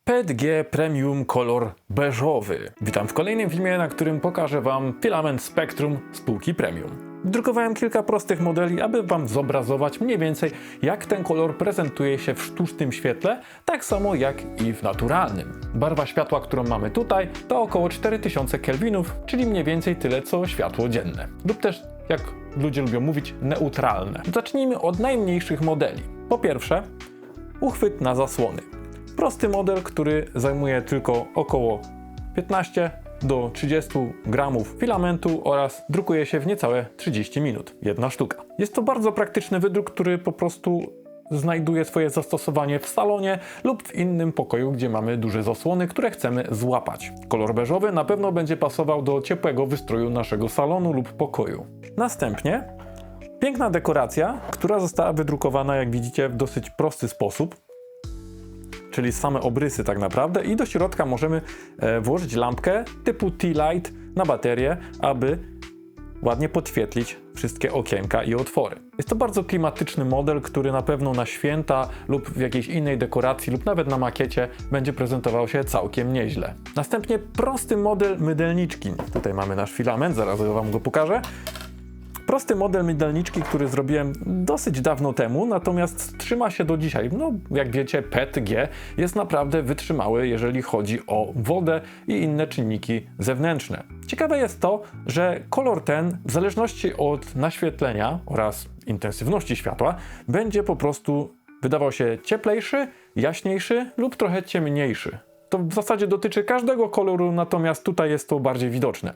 PETG Premium kolor beżowy. Witam w kolejnym filmie, na którym pokażę Wam filament Spectrum spółki Premium. Drukowałem kilka prostych modeli, aby Wam zobrazować mniej więcej, jak ten kolor prezentuje się w sztucznym świetle, tak samo jak i w naturalnym. Barwa światła, którą mamy tutaj, to około 4000 kelwinów, czyli mniej więcej tyle co światło dzienne. Lub też, jak ludzie lubią mówić, neutralne. Zacznijmy od najmniejszych modeli. Po pierwsze, uchwyt na zasłony. Prosty model, który zajmuje tylko około 15 do 30 gramów filamentu oraz drukuje się w niecałe 30 minut. Jedna sztuka. Jest to bardzo praktyczny wydruk, który po prostu znajduje swoje zastosowanie w salonie lub w innym pokoju, gdzie mamy duże zasłony, które chcemy złapać. Kolor beżowy na pewno będzie pasował do ciepłego wystroju naszego salonu lub pokoju. Następnie piękna dekoracja, która została wydrukowana, jak widzicie, w dosyć prosty sposób, czyli same obrysy tak naprawdę, i do środka możemy włożyć lampkę typu T-Light na baterię, aby ładnie podświetlić wszystkie okienka i otwory. Jest to bardzo klimatyczny model, który na pewno na święta lub w jakiejś innej dekoracji lub nawet na makiecie będzie prezentował się całkiem nieźle. Następnie prosty model mydelniczki. Tutaj mamy nasz filament, zaraz Wam go pokażę. Prosty model mydelniczki, który zrobiłem dosyć dawno temu, natomiast trzyma się do dzisiaj. No, jak wiecie, PETG jest naprawdę wytrzymały, jeżeli chodzi o wodę i inne czynniki zewnętrzne. Ciekawe jest to, że kolor ten, w zależności od naświetlenia oraz intensywności światła, będzie po prostu wydawał się cieplejszy, jaśniejszy lub trochę ciemniejszy. To w zasadzie dotyczy każdego koloru, natomiast tutaj jest to bardziej widoczne.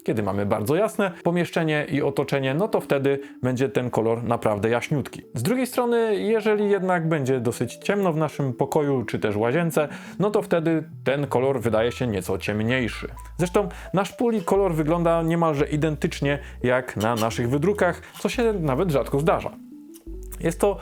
Kiedy mamy bardzo jasne pomieszczenie i otoczenie, no to wtedy będzie ten kolor naprawdę jaśniutki. Z drugiej strony, jeżeli jednak będzie dosyć ciemno w naszym pokoju czy też łazience, no to wtedy ten kolor wydaje się nieco ciemniejszy. Zresztą nasz puli kolor wygląda niemalże identycznie jak na naszych wydrukach, co się nawet rzadko zdarza. Jest to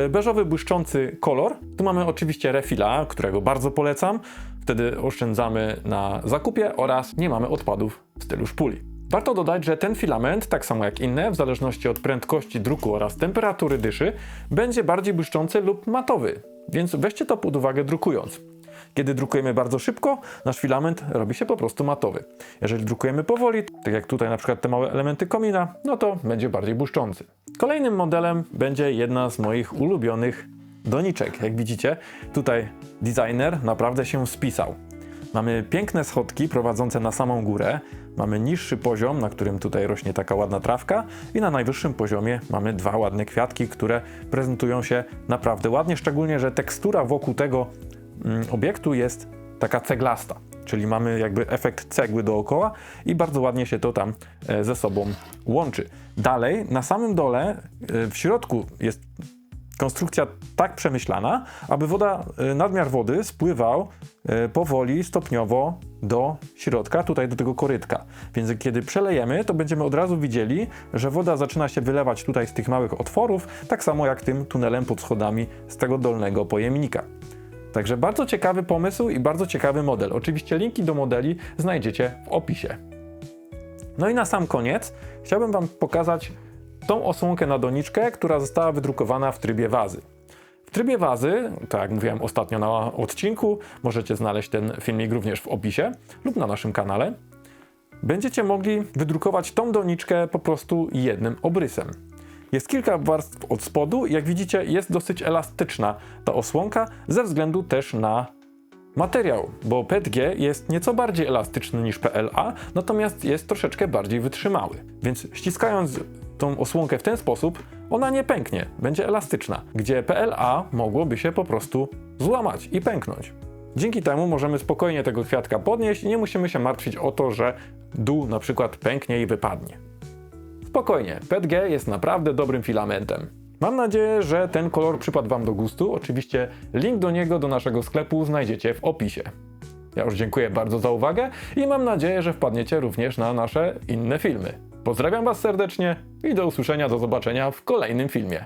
beżowy, błyszczący kolor. Tu mamy oczywiście refila, którego bardzo polecam. Wtedy oszczędzamy na zakupie oraz nie mamy odpadów w stylu szpuli. Warto dodać, że ten filament, tak samo jak inne, w zależności od prędkości druku oraz temperatury dyszy, będzie bardziej błyszczący lub matowy, więc weźcie to pod uwagę drukując. Kiedy drukujemy bardzo szybko, nasz filament robi się po prostu matowy. Jeżeli drukujemy powoli, tak jak tutaj na przykład te małe elementy komina, no to będzie bardziej błyszczący. Kolejnym modelem będzie jedna z moich ulubionych doniczek. Jak widzicie, tutaj designer naprawdę się spisał. Mamy piękne schodki prowadzące na samą górę, mamy niższy poziom, na którym tutaj rośnie taka ładna trawka, i na najwyższym poziomie mamy dwa ładne kwiatki, które prezentują się naprawdę ładnie, szczególnie że tekstura wokół tego obiektu jest taka ceglasta, czyli mamy jakby efekt cegły dookoła i bardzo ładnie się to tam ze sobą łączy. Dalej, na samym dole, w środku jest konstrukcja tak przemyślana, aby nadmiar wody spływał powoli, stopniowo do środka, tutaj do tego korytka. Więc kiedy przelejemy, to będziemy od razu widzieli, że woda zaczyna się wylewać tutaj z tych małych otworów, tak samo jak tym tunelem pod schodami z tego dolnego pojemnika. Także bardzo ciekawy pomysł i bardzo ciekawy model. Oczywiście linki do modeli znajdziecie w opisie. No i na sam koniec chciałbym Wam pokazać tą osłonkę na doniczkę, która została wydrukowana w trybie wazy. W trybie wazy, tak jak mówiłem ostatnio na odcinku, możecie znaleźć ten filmik również w opisie lub na naszym kanale, będziecie mogli wydrukować tą doniczkę po prostu jednym obrysem. Jest kilka warstw od spodu i jak widzicie, jest dosyć elastyczna ta osłonka ze względu też na materiał, bo PETG jest nieco bardziej elastyczny niż PLA, natomiast jest troszeczkę bardziej wytrzymały. Więc ściskając tą osłonkę w ten sposób, ona nie pęknie, będzie elastyczna, gdzie PLA mogłoby się po prostu złamać i pęknąć. Dzięki temu możemy spokojnie tego kwiatka podnieść i nie musimy się martwić o to, że dół na przykład pęknie i wypadnie. Spokojnie, PETG jest naprawdę dobrym filamentem. Mam nadzieję, że ten kolor przypadł Wam do gustu. Oczywiście link do niego, do naszego sklepu znajdziecie w opisie. Ja już dziękuję bardzo za uwagę i mam nadzieję, że wpadniecie również na nasze inne filmy. Pozdrawiam Was serdecznie i do usłyszenia, do zobaczenia w kolejnym filmie.